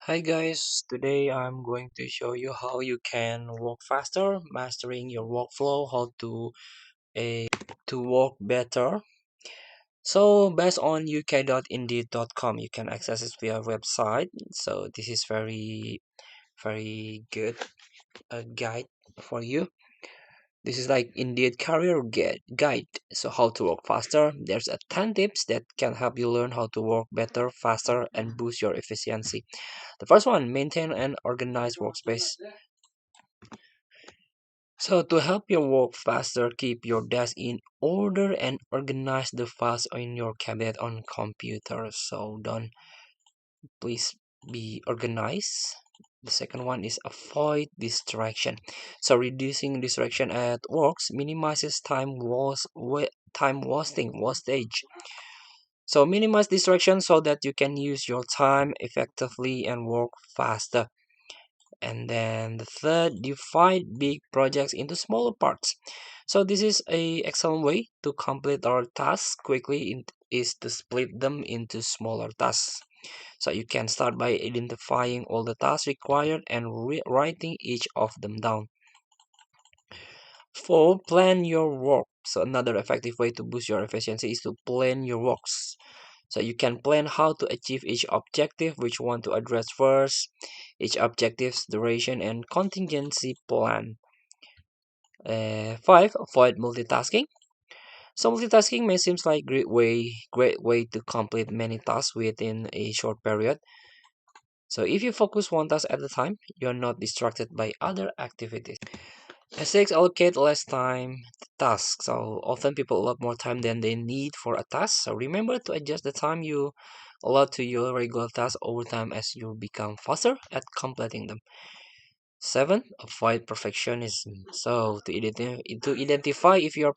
Hi guys, today I'm going to show you how you can work faster, mastering your workflow, how to work better. So based on uk.indeed.com, you can access it via website. So this is very good guide for you. This is like Indeed career guide. So how to work faster. There's a 10 tips that can help you learn how to work better, faster, and boost your efficiency. The first one, maintain an organized workspace. So to help your work faster, keep your desk in order and organize the files in your cabinet on computer. So don't please be organized. The second one is avoid distraction. So reducing distraction at works minimizes time wastage. So minimize distraction so that you can use your time effectively and work faster. And then the third, divide big projects into smaller parts. So this is a excellent way to complete our tasks quickly is to split them into smaller tasks. So you can start by identifying all the tasks required and writing each of them down. Four, plan your work. So another effective way to boost your efficiency is to plan your works. So you can plan how to achieve each objective, which one to address first, each objective's duration and contingency plan. Five, avoid multitasking. So multitasking may seem like great way to complete many tasks within a short period. So if you focus one task at a time, you're not distracted by other activities. Six, allocate less time to tasks. So often people allot more time than they need for a task. So remember to adjust the time you allot to your regular tasks over time as you become faster at completing them. Seven, avoid perfectionism. So to identify if you are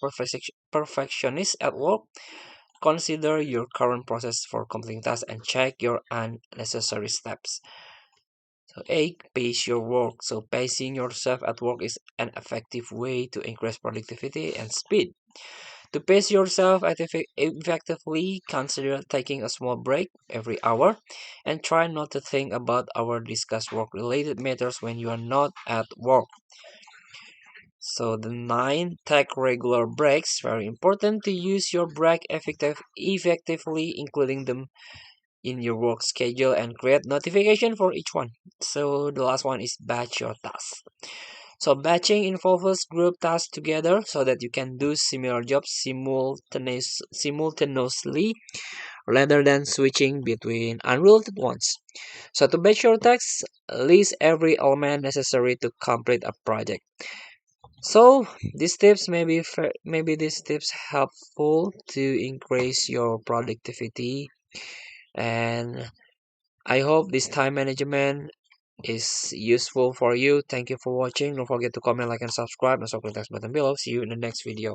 perfectionist at work, consider your current process for completing tasks and check your unnecessary steps. So eight, pace your work. So pacing yourself at work is an effective way to increase productivity and speed. To pace yourself effectively, consider taking a small break every hour and try not to think about or discuss work related matters when you are not at work. So the nine, take regular breaks. Very important to use your break effectively, including them in your work schedule and create notification for each one. So the last one is batch your tasks. So batching involves group tasks together so that you can do similar jobs simultaneously rather than switching between unrelated ones. So to batch your tasks, list every element necessary to complete a project. So maybe these tips helpful to increase your productivity, and I hope this time management is useful for you. Thank you for watching. Don't forget to comment, like, and subscribe, and also click the button below. See you in the next video.